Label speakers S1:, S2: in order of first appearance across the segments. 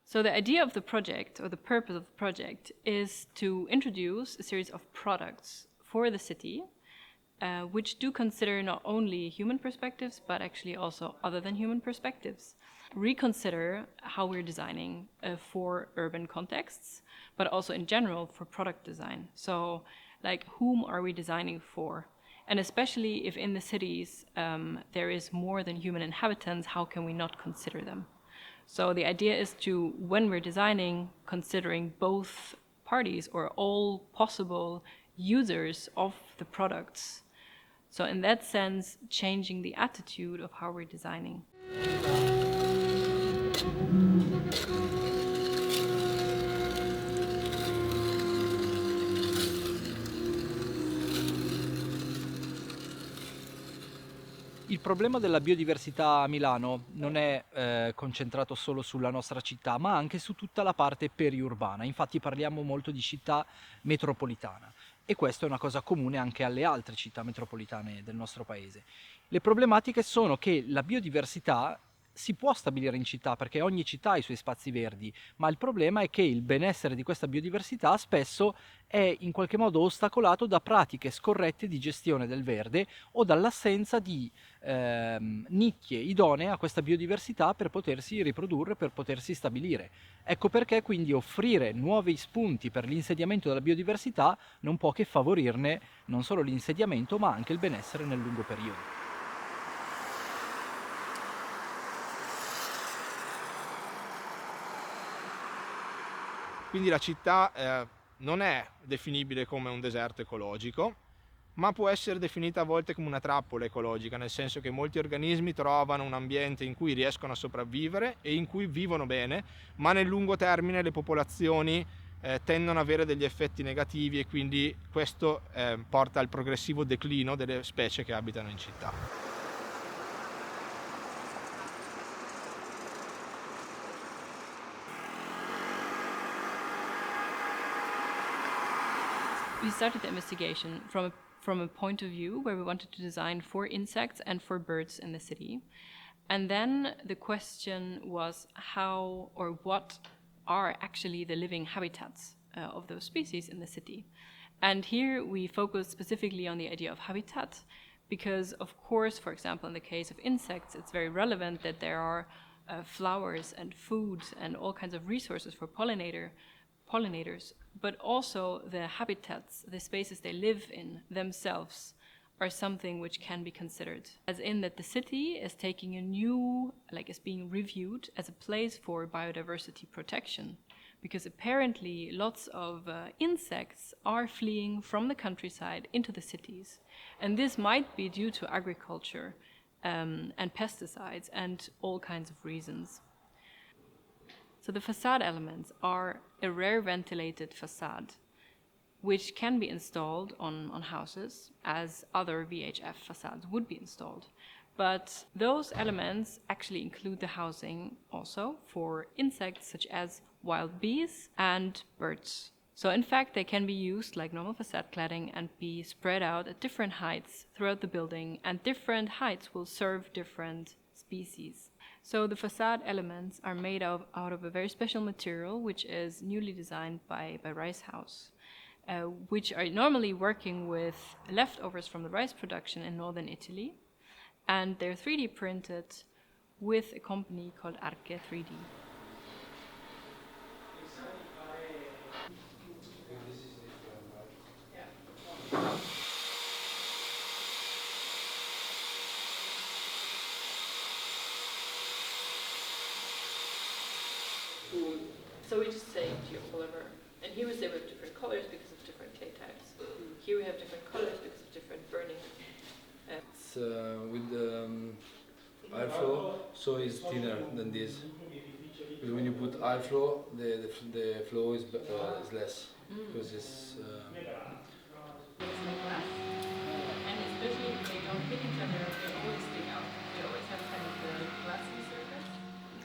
S1: So the idea of the project, or the purpose of the project, is to introduce a series of products for the city, which do consider not only human perspectives, but actually also other than human perspectives. Reconsider how we're designing for urban contexts, but also in general for product design. So, like, whom are we designing for? And especially if in the cities there is more than human inhabitants, how can we not consider them? So the idea is to, when we're designing, considering both parties or all possible users of the products. So in that sense, changing the attitude of how we're designing.
S2: Il problema della biodiversità a Milano non è concentrato solo sulla nostra città, ma anche su tutta la parte periurbana. Infatti parliamo molto di città metropolitana e questo è una cosa comune anche alle altre città metropolitane del nostro paese. Le problematiche sono che la biodiversità si può stabilire in città perché ogni città ha i suoi spazi verdi, ma il problema è che il benessere di questa biodiversità spesso è in qualche modo ostacolato da pratiche scorrette di gestione del verde o dall'assenza di nicchie idonee a questa biodiversità per potersi riprodurre, per potersi stabilire. Ecco perché quindi offrire nuovi spunti per l'insediamento della biodiversità non può che favorirne non solo l'insediamento ma anche il benessere nel lungo periodo.
S3: Quindi la città non è definibile come un deserto ecologico, ma può essere definita a volte come una trappola ecologica, nel senso che molti organismi trovano un ambiente in cui riescono a sopravvivere e in cui vivono bene, ma nel lungo termine le popolazioni tendono ad avere degli effetti negativi e quindi questo porta al progressivo declino delle specie che abitano in città.
S1: We started the investigation from a point of view where we wanted to design for insects and for birds in the city. And then the question was how or what are actually the living habitats of those species in the city. And here we focus specifically on the idea of habitat because, of course, for example, in the case of insects, it's very relevant that there are flowers and food and all kinds of resources for pollinators, but also the habitats, the spaces they live in themselves are something which can be considered. As in that the city is taking a new, is being reviewed as a place for biodiversity protection. Because apparently lots of insects are fleeing from the countryside into the cities. And this might be due to agriculture and pesticides and all kinds of reasons. So the facade elements are a rear ventilated facade, which can be installed on houses as other VHF facades would be installed. But those elements actually include the housing also for insects such as wild bees and birds. So in fact, they can be used like normal facade cladding and be spread out at different heights throughout the building, and different heights will serve different species. So the facade elements are made out of a very special material, which is newly designed by Ricehouse, which are normally working with leftovers from the rice production in northern Italy. And they're 3D printed with a company called Arche 3D. So we just say geopolymer, and here we say we have different colors because of different clay types. Here we have different colors because of different burning.
S4: It's with airflow, so it's thinner than this. Because when you put airflow, the flow is less because it's.
S1: And especially when they don't hit each other, they always stick out. They always have kind of the glassy surface.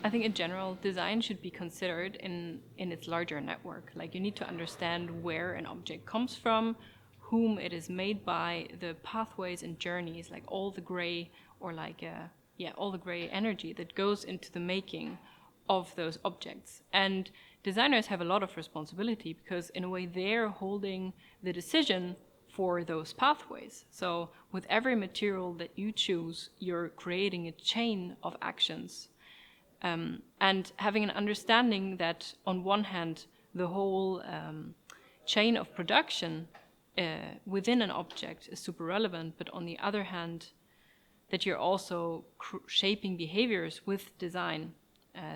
S1: I think in general, design should be considered in its larger network. Like, you need to understand where an object comes from, whom it is made by, the pathways and journeys, like all the gray or all the gray energy that goes into the making of those objects. And designers have a lot of responsibility because in a way they're holding the decision for those pathways. So with every material that you choose, you're creating a chain of actions. And having an understanding that on one hand, the whole chain of production within an object is super relevant, but on the other hand, that you're also shaping behaviors with design.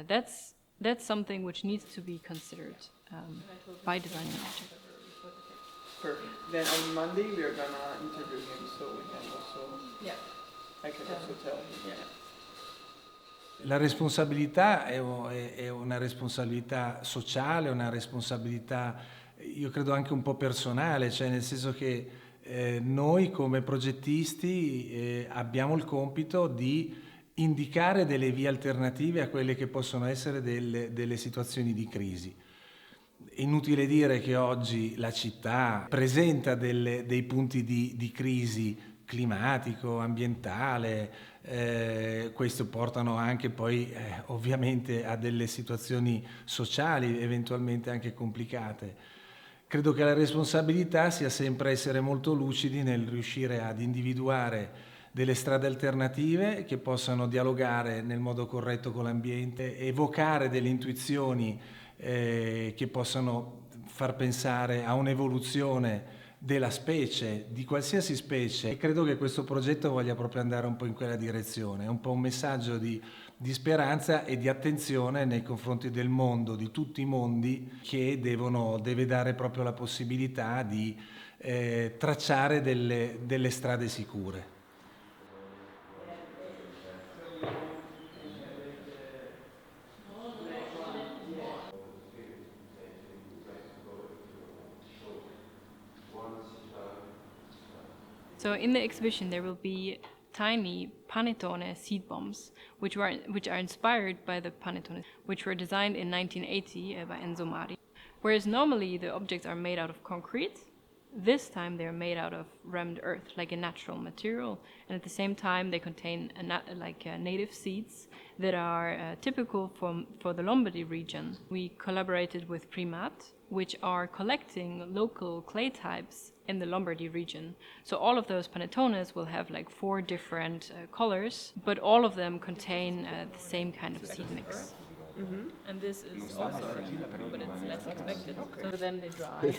S1: That's something which needs to be considered by designing an object.
S5: Perfect. Then on Monday we are gonna interview him, so we can also.
S1: Yeah.
S5: I can also tell him.
S1: Yeah.
S6: La responsabilità è una responsabilità sociale, una responsabilità, io credo anche un po' personale, cioè nel senso che noi come progettisti abbiamo il compito di indicare delle vie alternative a quelle che possono essere delle situazioni di crisi. È inutile dire che oggi la città presenta dei punti di crisi climatico, ambientale, questo portano anche poi ovviamente a delle situazioni sociali eventualmente anche complicate. Credo che la responsabilità sia sempre essere molto lucidi nel riuscire ad individuare delle strade alternative che possano dialogare nel modo corretto con l'ambiente, evocare delle intuizioni che possano far pensare a un'evoluzione della specie, di qualsiasi specie. E credo che questo progetto voglia proprio andare un po' in quella direzione, è un po' un messaggio di speranza e di attenzione nei confronti del mondo, di tutti i mondi, che deve dare proprio la possibilità di tracciare delle strade sicure.
S1: So in the exhibition there will be tiny panettone seed bombs, which are inspired by the panettone, which were designed in 1980 by Enzo Mari. Whereas normally the objects are made out of concrete, this time they're made out of rammed earth, like a natural material, and at the same time they contain native seeds that are typical for the Lombardy region. We collaborated with Primat, which are collecting local clay types in the Lombardy region. So all of those panettones will have like 4 different colors, but all of them contain the same kind of seed mix. Mm-hmm. And this is also, but it's less expected. So then they dry and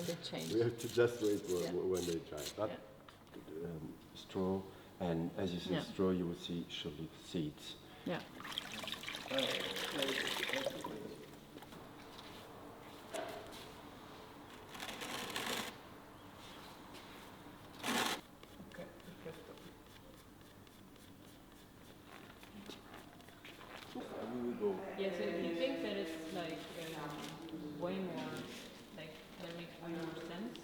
S1: they change.
S7: We have to just wait when they dry. But straw, and as you see straw, you will see surely seeds.
S1: Yeah. Yeah, so if you think that it's like way more, like that makes way more sense.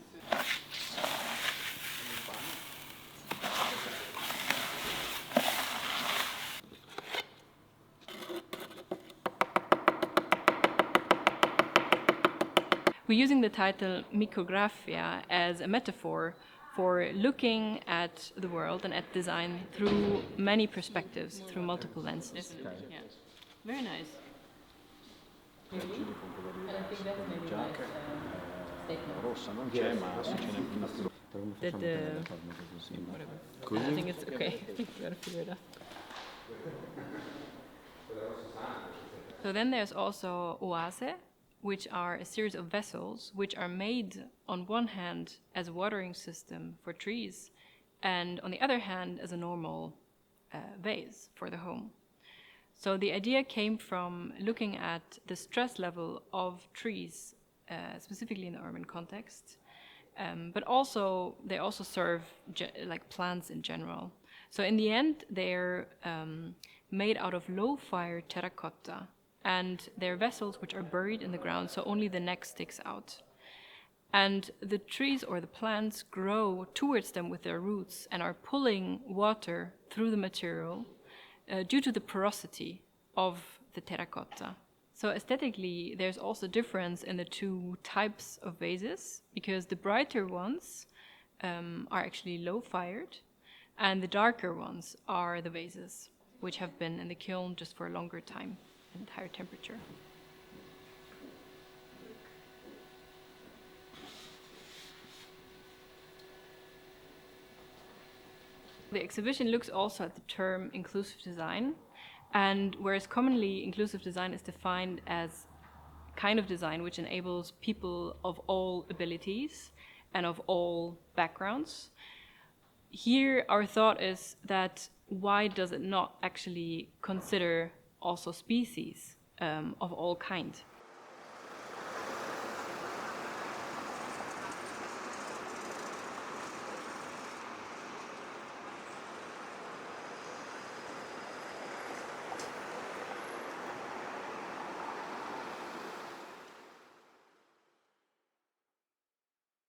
S1: We're using the title Micrographia as a metaphor for looking at the world and at design through many perspectives, through multiple lenses. Yeah. Very nice. And I think that's maybe a nice statement.
S8: Rossa non c'è, ma se ce n'è una
S1: Whatever. I think it's okay. You gotta figure it out. So then there's also oase, which are a series of vessels which are made on one hand as a watering system for trees and on the other hand as a normal vase for the home. So the idea came from looking at the stress level of trees, specifically in the urban context, but also they also serve like plants in general. So in the end, they're made out of low-fire terracotta, and they're vessels which are buried in the ground, so only the neck sticks out. And the trees or the plants grow towards them with their roots and are pulling water through the material due to the porosity of the terracotta. So aesthetically, there's also difference in the 2 types of vases, because the brighter ones are actually low-fired, and the darker ones are the vases, which have been in the kiln just for a longer time. and higher temperature. The exhibition looks also at the term inclusive design, and whereas commonly inclusive design is defined as kind of design which enables people of all abilities and of all backgrounds, here our thought is that why does it not actually consider also species of all kind?